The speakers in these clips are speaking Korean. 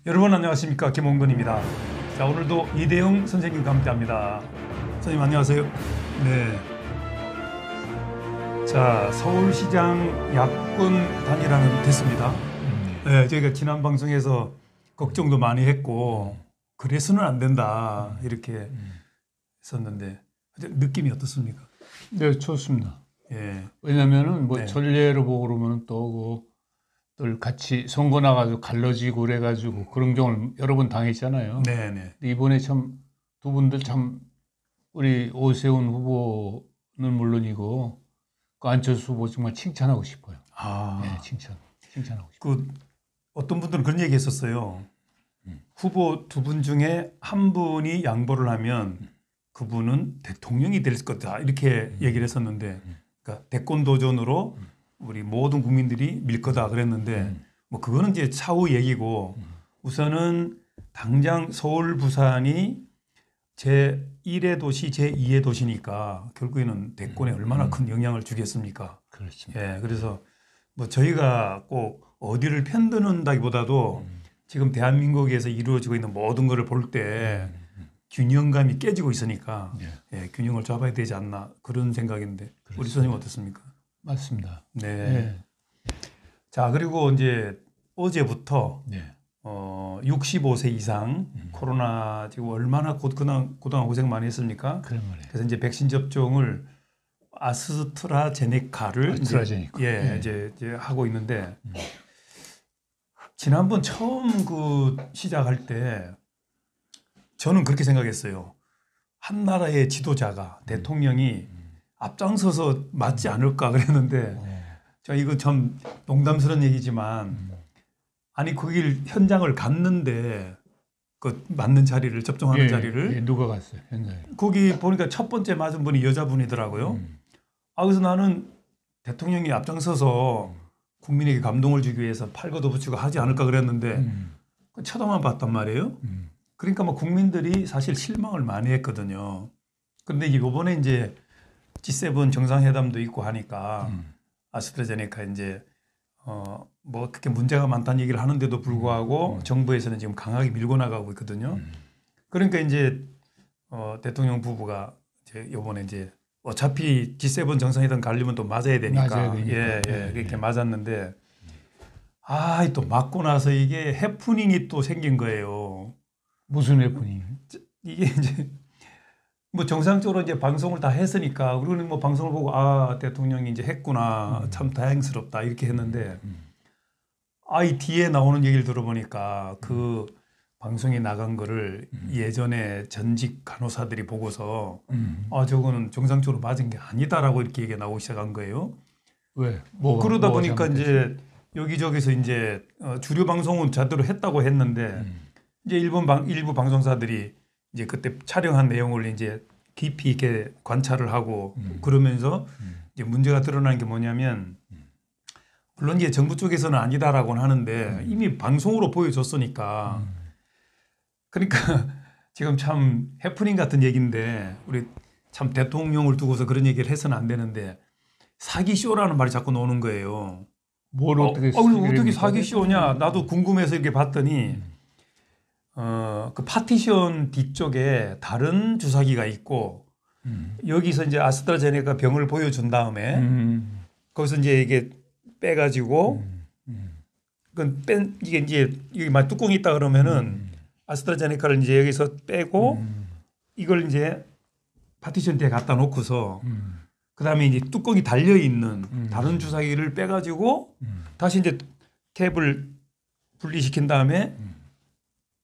여러분 안녕하십니까, 김홍근입니다. 자, 오늘도 이대영 선생님과 함께합니다. 선생님 안녕하세요. 네. 자, 서울시장 야권 단일화는 됐습니다. 네, 저희가 지난 방송에서 걱정도 많이 했고 그래서는 안 된다 이렇게 했었는데 느낌이 어떻습니까? 네, 좋습니다. 예. 왜냐면은 네. 전례로 보고 그러면 또 같이 선거 나가지고 갈라지고 그래가지고 그런 경우를 여러 번 당했잖아요. 네네. 이번에 참 두 분들 참 우리 오세훈 후보는 물론이고 그 안철수 후보 정말 칭찬하고 싶어요. 네, 칭찬하고 싶어요. 그 어떤 분들은 그런 얘기했었어요. 후보 두 분 중에 한 분이 양보를 하면 그분은 대통령이 될 거다 이렇게 얘기를 했었는데, 그러니까 대권 도전으로 우리 모든 국민들이 밀 거다 그랬는데 뭐 그거는 이제 차후 얘기고 우선은 당장 서울 부산이 제1의 도시 제2의 도시니까 결국에는 대권에 얼마나 큰 영향을 주겠습니까? 그렇습니다. 예, 그래서 뭐 저희가 꼭 어디를 편드는다기보다도 지금 대한민국에서 이루어지고 있는 모든 것을 볼 때 균형감이 깨지고 있으니까 예, 균형을 잡아야 되지 않나 그런 생각인데 그렇습니다. 우리 선생님 어떻습니까? 맞습니다. 네. 네. 자, 그리고 이제 어제부터 네. 65세 이상 코로나 지금 얼마나 그동안 고생 많이 했습니까? 그런 말이에요. 그래서 이제 백신 접종을 아스트라제네카를 아스트라제네카. 예, 이제 하고 있는데 지난번 처음 그 시작할 때 저는 그렇게 생각했어요. 한 나라의 지도자가 대통령이 앞장서서 맞지 않을까 그랬는데 저 이거 참 농담스러운 얘기지만 아니 거길 현장을 갔는데 그 맞는 자리를 접종하는 자리를 누가 갔어요 현장에? 거기 보니까 첫 번째 맞은 분이 여자분이더라고요. 그래서 나는 대통령이 앞장서서 국민에게 감동을 주기 위해서 팔 걷어붙이고 하지 않을까 그랬는데 쳐다만 봤단 말이에요. 그러니까 뭐 국민들이 사실 실망을 많이 했거든요. 그런데 이번에 이제 G7 정상회담도 있고 하니까 아스트라제네카 이제 뭐 그렇게 문제가 많다는 얘기를 하는데도 불구하고 정부에서는 지금 강하게 밀고 나가고 있거든요. 그러니까 이제 대통령 부부가 이제 이번에 이제 어차피 G7 정상회담 가려면 또 맞아야 되니까 예, 그렇게 맞았는데 또 맞고 나서 이게 해프닝이 또 생긴 거예요. 무슨 해프닝? 이게 이제 뭐 정상적으로 이제 방송을 다 했으니까 우리는 뭐 방송을 보고 대통령이 이제 했구나 참 다행스럽다 이렇게 했는데 이 뒤에 나오는 얘기를 들어보니까 그 방송에 나간 거를 예전에 전직 간호사들이 보고서 저거는 정상적으로 맞은 게 아니다라고 이렇게 얘기가 나오기 시작한 거예요. 왜? 그러다 보니까 이제 여기저기서 이제 주류 방송은 제대로 했다고 했는데 이제 일부 방송사들이 이제 그때 촬영한 내용을 이제 깊이 있게 관찰을 하고 그러면서 이제 문제가 드러나는 게 뭐냐면 물론 이제 정부 쪽에서는 아니다라고는 하는데 이미 방송으로 보여줬으니까 그러니까 지금 참 해프닝 같은 얘기인데 우리 참 대통령을 두고서 그런 얘기를 해서는 안 되는데 사기쇼라는 말이 자꾸 나오는 거예요. 뭘 어떻게 사기쇼냐? 나도 궁금해서 이렇게 봤더니 그 파티션 뒤쪽에 다른 주사기가 있고 여기서 이제 아스트라제네카 병을 보여준 다음에 거기서 이제 이게 빼가지고 이게 이제 여기 막 뚜껑이 있다 그러면은 아스트라제네카를 이제 여기서 빼고 이걸 이제 파티션 뒤에 갖다 놓고서 그다음에 이제 뚜껑이 달려 있는 다른 주사기를 빼가지고 다시 이제 캡을 분리시킨 다음에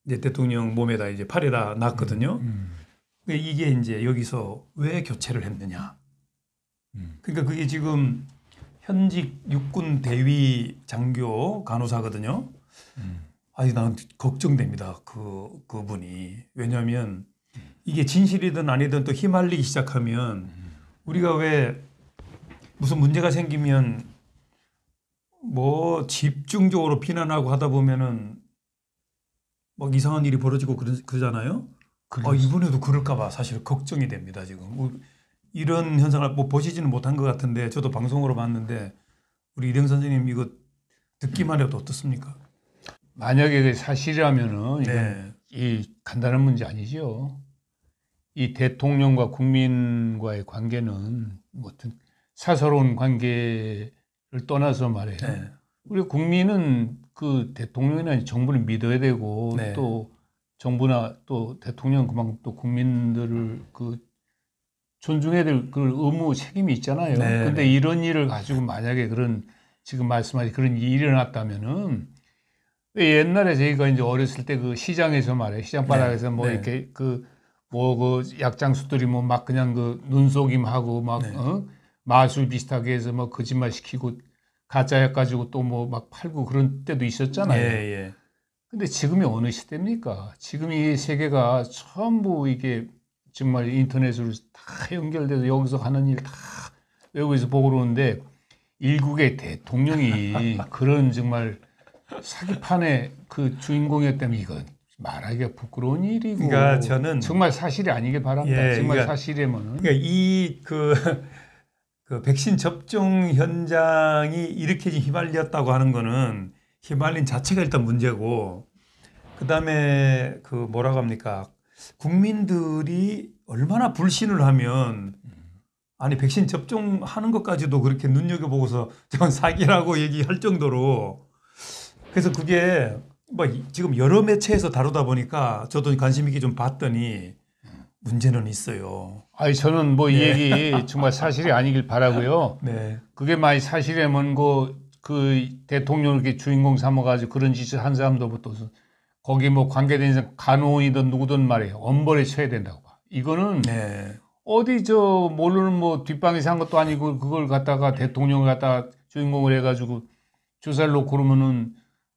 이제 대통령 몸에다 이제 팔에다 놨거든요. 이게 이제 여기서 왜 교체를 했느냐. 그러니까 그게 지금 현직 육군 대위 장교 간호사거든요. 나는 걱정됩니다. 그분이. 왜냐하면 이게 진실이든 아니든 또 휘말리기 시작하면 우리가 왜 무슨 문제가 생기면 뭐 집중적으로 비난하고 하다 보면은 막 이상한 일이 벌어지고 그러잖아요. 이번에도 그럴까 봐 사실 걱정이 됩니다. 지금 이런 현상을 뭐 보시지는 못한 것 같은데 저도 방송으로 봤는데 우리 이대영 선생님 이거 듣기만 해도 어떻습니까? 만약에 그게 사실이라면은 네. 이건 이 간단한 문제 아니죠. 이 대통령과 국민과의 관계는 뭐 어떤 사사로운 관계를 떠나서 말이에요. 네. 우리 국민은 그 대통령이나 정부를 믿어야 되고 네. 또 정부나 또 대통령 그만큼 또 국민들을 그 존중해야 될 그 의무 책임이 있잖아요. 네. 근데 이런 일을 가지고 만약에 그런 지금 말씀하신 그런 일이 일어났다면은 옛날에 저희가 이제 어렸을 때 그 시장에서 말이에요. 시장 바닥에서 뭐 네. 이렇게 그 약장수들이 뭐 막 그냥 그 눈속임하고 막 네. 마술 비슷하게 해서 뭐 거짓말 시키고 가짜약 가지고 또 뭐 막 팔고 그런 때도 있었잖아요. 예. 근데 지금이 어느 시대입니까? 지금 이 세계가 전부 이게 정말 인터넷으로 다 연결돼서 여기서 하는 일 다 외국에서 보고 그러는데 일국의 대통령이 그런 정말 사기판의 그 주인공이었다면 이건 말하기가 부끄러운 일이고 그러니까 저는 정말 사실이 아니길 바랍니다. 예, 정말 그러니까 사실이면은 그러니까 그 백신 접종 현장이 이렇게 휘말렸다고 하는 거는 휘말린 자체가 일단 문제고, 그다음에 그 뭐라고 합니까? 국민들이 얼마나 불신을 하면 아니 백신 접종하는 것까지도 그렇게 눈여겨보고서 저건 사기라고 얘기할 정도로, 그래서 그게 뭐 지금 여러 매체에서 다루다 보니까 저도 관심 있게 좀 봤더니 문제는 있어요. 아니 저는 뭐 이 얘기 정말 사실이 아니길 바라고요. 네. 그게 만약 사실이면 그 대통령을 이렇게 주인공 삼아가지고 그런 짓을 한 사람들부터 거기 뭐 관계된 사람 간호원이든 누구든 말이에요. 엄벌에 쳐야 된다고 봐. 이거는 네. 어디 저 모르는 뭐 뒷방에서 한 것도 아니고 그걸 갖다가 대통령을 갖다가 주인공을 해가지고 조사를 놓고 그러면은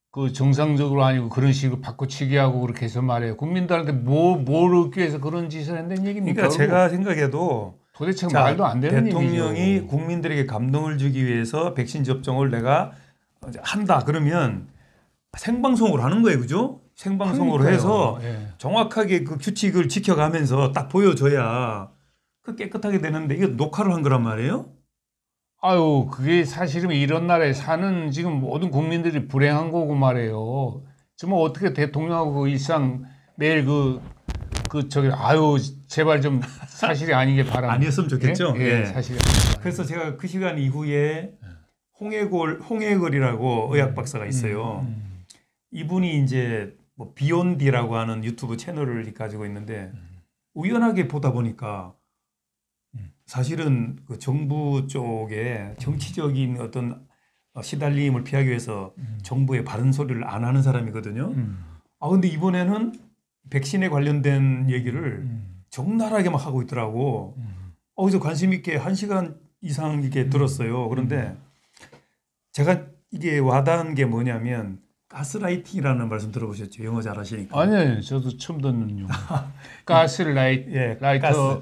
그 정상적으로 아니고 그런 식으로 바꿔치기 하고 그렇게 해서 말이에요. 국민들한테 뭘 얻기 위해서 그런 짓을 한다는 얘기입니까? 그러니까 제가 생각해도 도대체 말도 안 되는 대통령이 얘기죠. 국민들에게 감동을 주기 위해서 백신 접종을 내가 한다 그러면 생방송으로 하는 거예요, 그죠? 생방송으로 그러니까요. 해서 예. 정확하게 그 규칙을 지켜가면서 딱 보여줘야 그 깨끗하게 되는데 이게 녹화를 한 거란 말이에요. 아유, 그게 사실은 이런 나라에 사는 지금 모든 국민들이 불행한 거고 말이에요. 정말 어떻게 대통령하고 그 일상 매일 아유, 제발 좀 사실이 아니길 바랍니다. 아니었으면 좋겠죠. 예, 예. 사실이 아니길 그래서 제가 그 시간 이후에 홍해걸이라고 의학 박사가 있어요. 이분이 이제 뭐 비욘디라고 하는 유튜브 채널을 가지고 있는데 우연하게 보다 보니까 사실은 그 정부 쪽에 정치적인 어떤 시달림을 피하기 위해서 정부의 바른 소리를 안 하는 사람이거든요. 아 근데 이번에는 백신에 관련된 얘기를 적나라하게 막 하고 있더라고. 그래서 관심 있게 1시간 이상 이렇게 들었어요. 그런데 제가 이게 와닿은 게 뭐냐면 가스라이팅이라는 말씀 들어보셨죠? 영어 잘하시니까. 아니요, 저도 처음 듣는 용어. 가스라이터,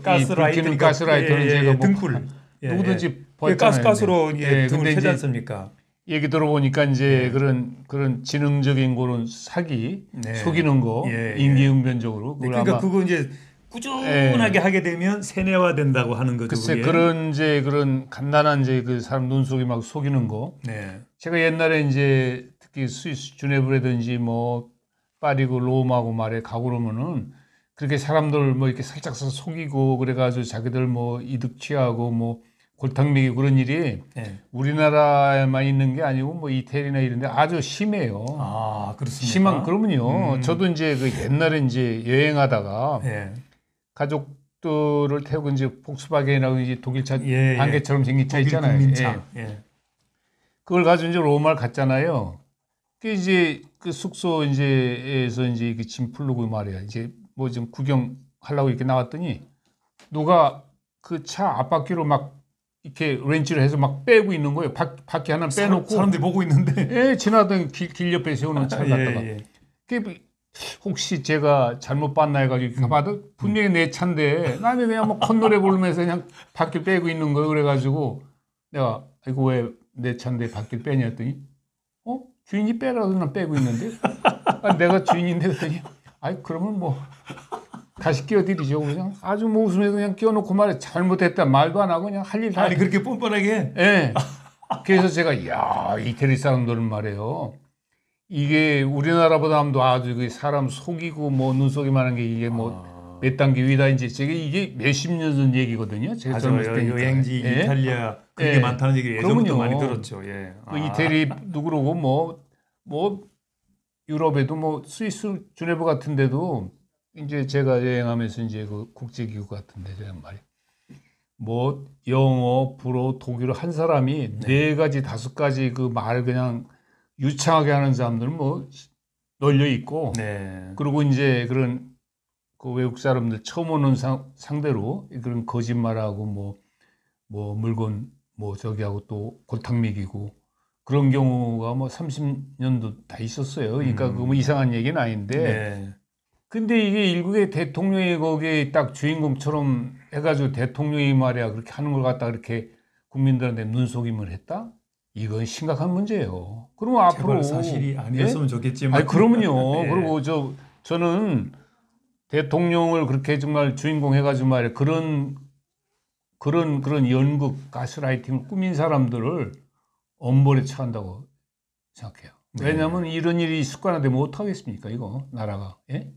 가스라이터, 가스라이터는 제가 뭐 등불. 누구든지 봤잖아요. 가스로 예, 등을 켜지 않습니까? 얘기 들어보니까 이제 그런 지능적인 그런 사기, 속이는 거, 임기응변적으로. 그러니까 그거 이제 꾸준하게 하게 되면 세뇌화된다고 하는 거죠. 글쎄, 그게. 그런 간단한 그 사람 눈속임 막 속이는 거. 네. 제가 옛날에 이제 특히 스위스 주네브라든지 뭐 파리고 로마고 말에 가고 그러면은 그렇게 사람들 뭐 이렇게 살짝 속이고 그래가지고 자기들 뭐 이득 취하고 뭐 골탕 먹이고 그런 일이 우리나라에만 있는 게 아니고 뭐 이태리나 이런 데 아주 심해요. 아, 그렇습니까? 심한, 그러면요. 저도 이제 그 옛날에 이제 여행하다가 가족들을 태우고 이제 폭스바겐이라고 이제 독일차 반개처럼 생긴 차 있잖아요. 국민차. 그걸 가지고 이제 로마를 갔잖아요. 그 이제 그 숙소 이제에서 이제 짐 풀르고 말이야. 이제 뭐 좀 구경하려고 이렇게 나왔더니 누가 그 차 앞바퀴로 막 이렇게 렌치를 해서 막 빼고 있는 거예요. 바퀴 하나 빼놓고 사람들이 보고 있는데 지나던 길 옆에 세우는 차를 갖다가 그게 혹시 제가 잘못 봤나 해가지고 가봐도 분명히 내 차인데 나는 그냥 뭐 콧노래 부르면서 그냥 바퀴 빼고 있는 거예요. 그래가지고 내가 이거 왜 내 차인데 바퀴를 빼냐 했더니 주인이 빼라고 난 빼고 있는데 내가 주인인데 그랬더니 아이 그러면 뭐 다시 끼워드리죠. 그냥 아주 뭐 웃으면서 그냥 끼워놓고 말해 잘못했다 말도 안 하고 그냥 할 일 다. 아니 그렇게 뻔뻔하게. 그래서 제가 이태리 사람들은 말이에요. 이게 우리나라보다도 아주 그 사람 속이고 뭐 눈속이만한 게 이게 뭐 몇 단계 위다 이제 이게 몇십 년 전 얘기거든요. 제가 젊었을 때니까. 여행지 예? 이탈리아 그게 예. 많다는 얘기를 예전부터 그러면요. 많이 들었죠. 예. 그 이태리도 그러고 뭐 유럽에도 뭐 스위스 주네브 같은 데도 이제 제가 여행하면서 이제 그 국제기구 같은 데 말이에요. 뭐 영어, 불어, 독일어 한 사람이 네 가지 다섯 가지 그 말을 그냥 유창하게 하는 사람들은 뭐 널려 있고 네. 그리고 이제 그런 그 외국 사람들 처음 오는 상대로 그런 거짓말하고 뭐 물건 뭐 저기 하고 또 골탕 먹이고 그런 경우가 뭐 30년도 다 있었어요. 그러니까 그 뭐 이상한 얘기는 아닌데. 네. 근데 이게 일국의 대통령이 거기에 딱 주인공처럼 해가지고 대통령이 말이야 그렇게 하는 걸 갖다 그렇게 국민들한테 눈속임을 했다? 이건 심각한 문제예요. 그러면 앞으로 사실이 아니었으면 좋겠지만. 아니 그러면요. 예. 그리고 저는 대통령을 그렇게 정말 주인공 해가지고 말이야 그런 연극 가스라이팅을 꾸민 사람들을 엄벌에 처한다고 생각해요. 왜냐하면 이런 일이 습관화되면 어떡하겠습니까 이거 나라가. 예?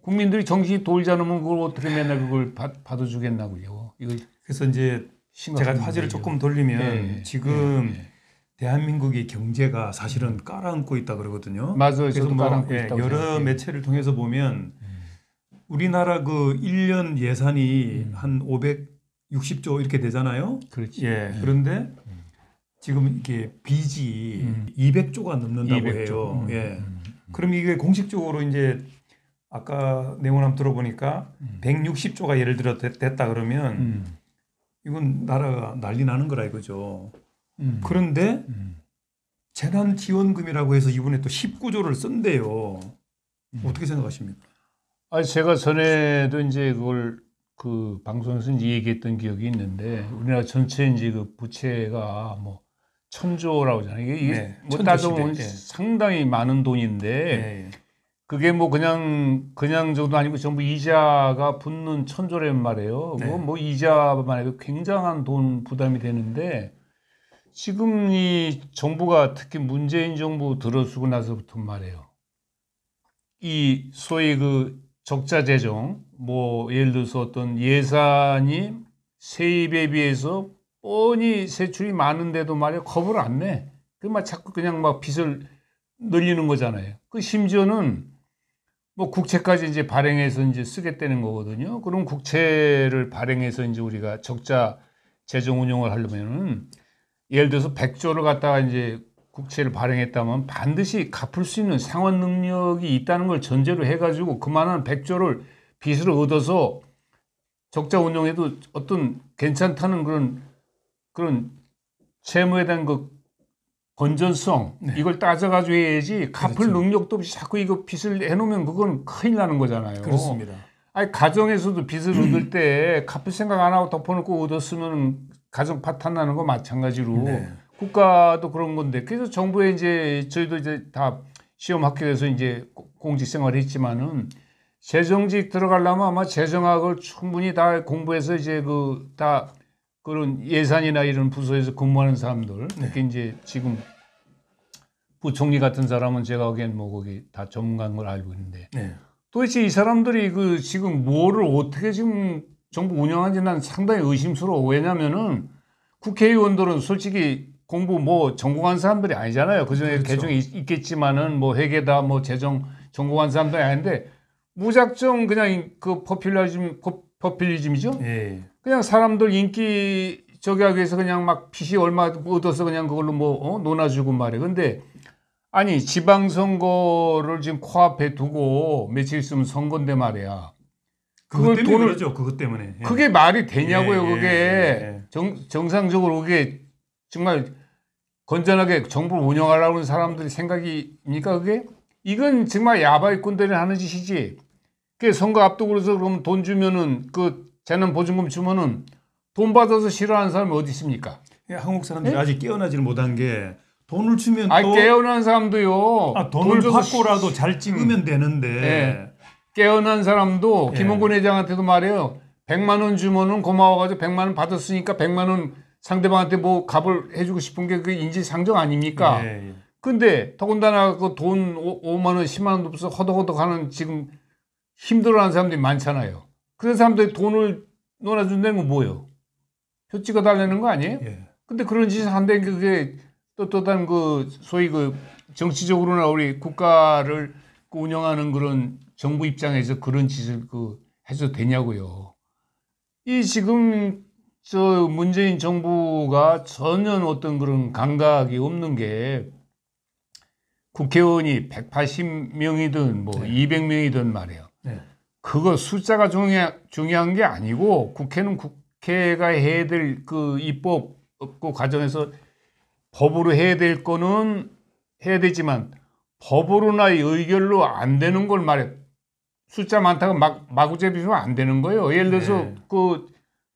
국민들이 정신이 돌지 않으면 그걸 어떻게 맨날 그걸 받아주겠나고요. 이거 그래서 이제 제가 화제를 조금 돌리면 지금 대한민국의 경제가 사실은 깔아앉고 있다 그러거든요. 맞아요. 그래서 저도 깔아앉고 있다고 여러 생각해요. 매체를 통해서 보면 우리나라 그 1년 예산이 한 560조 이렇게 되잖아요. 그렇지. 예. 그런데 지금 이게 빚이 200조가 넘는다고 200조. 해요. 예. 그럼 이게 공식적으로 이제 아까 내용을 한번 들어보니까 160조가 예를 들어 됐다 그러면 이건 나라가 난리 나는 거라 이거죠. 그런데 재난지원금이라고 해서 이번에 또 19조를 쓴대요. 어떻게 생각하십니까? 아니 제가 전에도 이제 그걸 그 방송에서 이제 얘기했던 기억이 있는데 우리나라 전체 이제 그 부채가 뭐 1000조라고 하잖아요. 이게 네, 뭐 1000조 따져보면 시대. 상당히 많은 돈인데 예. 그게 뭐 그냥 정도 아니고 전부 이자가 붙는 1000조란 말이에요. 네. 그거 뭐 이자만 해도 굉장한 돈 부담이 되는데 지금 이 정부가 특히 문재인 정부 들어서고 나서부터 말이에요. 이 소위 그 적자 재정, 뭐 예를 들어서 어떤 예산이 세입에 비해서 뻔히 세출이 많은데도 말이야 겁을 안 내. 그 막 자꾸 그냥 막 빚을 늘리는 거잖아요. 그 심지어는 뭐 국채까지 이제 발행해서 이제 쓰겠다는 거거든요. 그럼 국채를 발행해서 이제 우리가 적자 재정 운용을 하려면은 예를 들어서 100조를 갖다가 이제 국채를 발행했다면 반드시 갚을 수 있는 상환 능력이 있다는 걸 전제로 해가지고 그만한 100조를 빚으로 얻어서 적자 운용에도 어떤 괜찮다는 그런 채무에 대한 그 건전성 이걸 따져가지고 해야지 갚을 그렇죠. 능력도 없이 자꾸 이거 빚을 해놓으면 그건 큰일 나는 거잖아요. 그렇습니다. 아니 가정에서도 빚을 얻을 때 갚을 생각 안 하고 덮어놓고 얻었으면 가정 파탄 나는 거 마찬가지로 네. 국가도 그런 건데 그래서 정부에 이제 저희도 이제 다 시험 합격해서 이제 공직 생활을 했지만은 재정직 들어가려면 아마 재정학을 충분히 다 공부해서 이제 그 다 그런 예산이나 이런 부서에서 근무하는 사람들 특히 이제 지금 부총리 같은 사람은 제가 보기엔 뭐 거기 다 전문가인 걸 알고 있는데 네. 도대체 이 사람들이 그 지금 뭐를 어떻게 지금 정부 운영하는지 난 상당히 의심스러워. 왜냐면은 국회의원들은 솔직히 공부 뭐 전공한 사람들이 아니잖아요. 그중에 그렇죠. 개정이 있겠지만은 뭐 회계다 뭐 재정 전공한 사람들이 아닌데 무작정 그냥 그 포퓰리즘이죠. 예. 그냥 사람들 인기 저기 하기 위해서 그냥 막 빚이 얼마 얻어서 그냥 그걸로 뭐 논아주고 말이에요. 근데 아니 지방선거를 지금 코앞에 두고 며칠 있으면 선거인데 말이야. 그것 때문에 그러죠. 그것 때문에. 예. 그게 말이 되냐고요. 예, 그게 예. 정상적으로 그게 정말 건전하게 정부를 운영하려고 하는 사람들이 생각입니까 그게? 이건 정말 야바이꾼들이 하는 짓이지. 그 선거 앞두고 그래서 그럼 돈 주면은 그 재난보증금 주면은 돈 받아서 싫어하는 사람이 어디 있습니까? 한국 사람들이 아직 깨어나지를 못한 게 돈을 주면 아 또 깨어난 사람도요. 돈을 줘서 받고라도 잘 찍으면 되는데 예. 깨어난 사람도 예. 김원곤 회장한테도 말해요. 100만 원 주면은 고마워가지고 100만 원 받았으니까 100만 원 상대방한테 뭐 값을 해주고 싶은 게 그 인지상정 아닙니까? 예. 근데 더군다나 그 돈 5만 원, 10만 원도 없어 허덕허덕하는 지금 힘들어하는 사람들이 많잖아요. 그런 사람들이 돈을 놀아준다는 건 뭐예요? 표 찍어달라는 거 아니에요? 예. 근데 그런 짓을 한다는 게 그게 또 다른 그 소위 그 정치적으로나 우리 국가를 운영하는 그런 정부 입장에서 그런 짓을 그 해도 되냐고요. 이 지금 저 문재인 정부가 전혀 어떤 그런 감각이 없는 게 국회의원이 180명이든 뭐 네. 200명이든 말이에요. 네. 그거 숫자가 중요한 게 아니고 국회는 국회가 해야 될 그 입법 그 과정에서 법으로 해야 될 거는 해야 되지만 법으로나 의결로 안 되는 걸 말해. 숫자 많다고 마구잡이면 안 되는 거예요. 예를 들어서 네. 그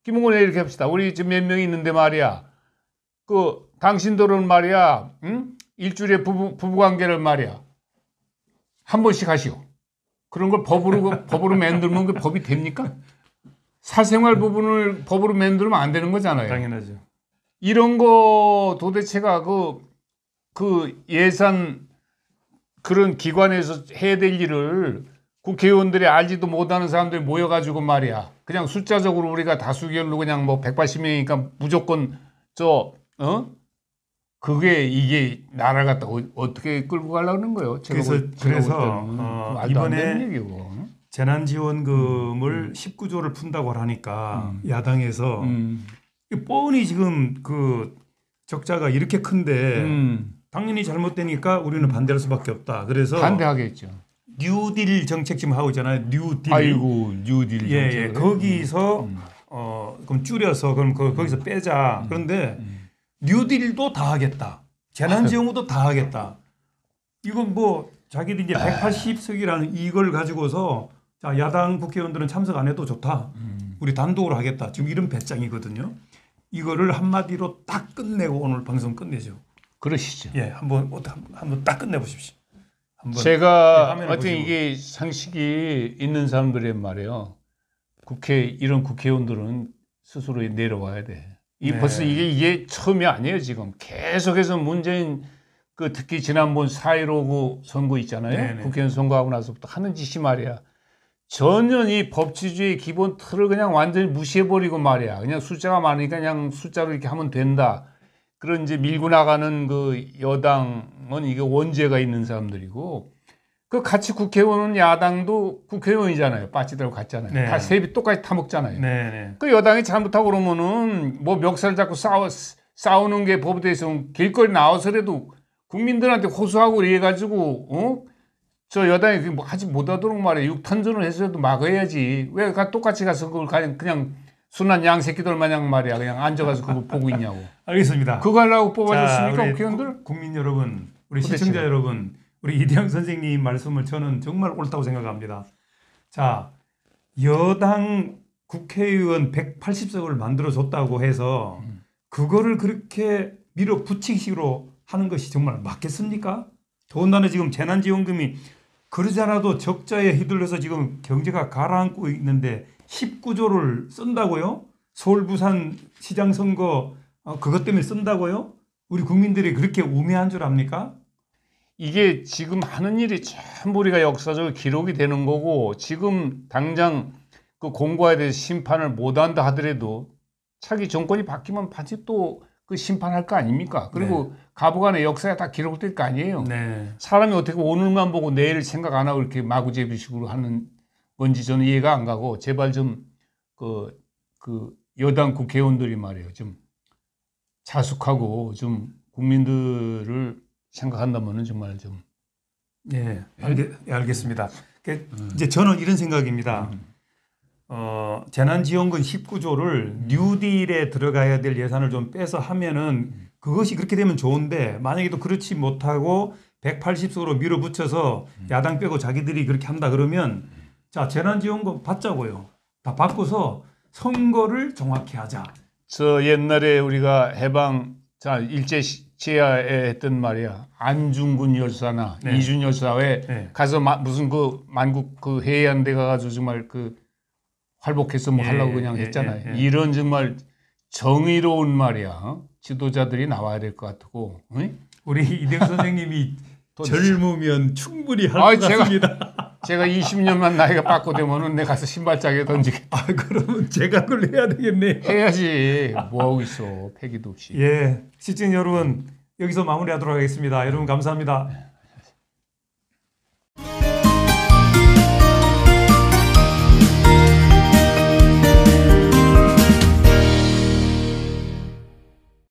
김홍곤 이렇게 합시다. 우리 지금 몇 명이 있는데 말이야. 그 당신들은 말이야. 응? 일주일에 부부 관계를 말이야. 한 번씩 하시오. 그런 걸 법으로 만들면 그 법이 됩니까? 사생활 부분을 법으로 만들면 안 되는 거잖아요. 당연하죠. 이런 거 도대체가 그 예산 그런 기관에서 해야 될 일을 국회의원들이 알지도 못하는 사람들이 모여가지고 말이야. 그냥 숫자적으로 우리가 다수결로 그냥 뭐 180명이니까 무조건 그게 이게 나라 갖다 어떻게 끌고 가려는 거예요? 그래서 말도 안 되는 이번에 얘기고. 재난지원금을 19조를 푼다고 하니까 야당에서 뻔히 지금 그 적자가 이렇게 큰데 당연히 잘못되니까 우리는 반대할 수밖에 없다. 그래서 반대하겠죠. 뉴딜 정책 지금 하고 있잖아요. 뉴딜. 아이고 뉴딜 정책. 예. 거기서 그럼 줄여서 그럼 거기서 빼자. 그런데 뉴딜도 다 하겠다. 재난지원금도 다 하겠다. 이건 뭐 자기들이 이제 180석이라는 이걸 가지고서 자 야당 국회의원들은 참석 안 해도 좋다. 우리 단독으로 하겠다. 지금 이런 배짱이거든요. 이거를 한마디로 딱 끝내고 오늘 방송 끝내죠. 그러시죠. 예, 한번 딱 끝내 보십시오. 제가 네, 하여튼 이게 상식이 있는 사람들의 말이에요. 이런 국회의원들은 스스로 내려와야 돼. 벌써 이게 처음이 아니에요. 지금 계속해서 문재인 특히 지난번 4.15 선거 있잖아요. 네네. 국회의원 선거하고 나서부터 하는 짓이 말이야. 전혀 이 법치주의 기본 틀을 그냥 완전히 무시해버리고 말이야. 그냥 숫자가 많으니까 그냥 숫자로 이렇게 하면 된다. 그런 이제 밀고 나가는 그 여당은 이게 원죄가 있는 사람들이고 그 같이 국회의원은 야당도 국회의원이잖아요. 빠지들하고 같잖아요. 네. 다 세비 똑같이 타먹잖아요. 네네. 그 여당이 잘못하고 그러면은 뭐 멱살 잡고 싸우는 게 법에 대해서 길거리 나와서라도 국민들한테 호소하고 이래가지고 저 여당이 뭐 하지 못하도록 말이야. 육탄전을 해서라도 막아야지. 왜 똑같이 가서 그걸 그냥 순한 양새끼들 마냥 말이야. 그냥 앉아가서 그걸 보고 있냐고. 알겠습니다. 그거 하려고 뽑아줬습니까? 우리 국회의원들? 국민 여러분, 우리 도대체. 시청자 여러분, 우리 이대영 선생님 말씀을 저는 정말 옳다고 생각합니다. 자, 여당 국회의원 180석을 만들어줬다고 해서 그거를 그렇게 밀어붙이기로 하는 것이 정말 맞겠습니까? 더군다나 지금 재난지원금이 그러지 않아도 적자에 휘둘려서 지금 경제가 가라앉고 있는데 19조를 쓴다고요? 서울 부산 시장 선거 그것 때문에 쓴다고요? 우리 국민들이 그렇게 우매한 줄 압니까? 이게 지금 하는 일이 전부 우리가 역사적으로 기록이 되는 거고 지금 당장 그 공고에 대해서 심판을 못한다 하더라도 차기 정권이 바뀌면 반드시 또 그 심판할 거 아닙니까? 그리고 가부간의 역사가 다 기록될 거 아니에요. 네. 사람이 어떻게 오늘만 보고 내일 생각 안 하고 이렇게 마구잡이식으로 하는 건지 저는 이해가 안 가고 제발 좀 그 여당 국회의원들이 말이에요. 좀 자숙하고 좀 국민들을 생각한다면은 정말 좀. 예, 알겠습니다. 이제 저는 이런 생각입니다. 재난지원금 19조를 뉴딜에 들어가야 될 예산을 좀 빼서 하면은 그것이 그렇게 되면 좋은데 만약에 또 그렇지 못하고 180석으로 밀어붙여서 야당 빼고 자기들이 그렇게 한다 그러면 자 재난지원금 받자고요. 다 바꿔서 선거를 정확히 하자. 저 옛날에 우리가 일제 시야에 했던 말이야. 안중근 열사나 이준 열사 왜 가서 무슨 그 만국 그 해외한 데 가가지고 정말 그 활복해서 뭐 하려고 그냥 했잖아요. 이런 정말 정의로운 말이야. 지도자들이 나와야 될 것 같고. 응? 우리 이대영 선생님이 젊으면 충분히 할 것 같습니다. 제가 20년만 나이가 빠꾸되면은 내가 가서 신발장에 던지겠다. 아, 그러면 제가 그걸 해야 되겠네요. 해야지. 뭐 하고 있어. 패기도 없이. 예, 시청자 여러분 여기서 마무리하도록 하겠습니다. 여러분 감사합니다.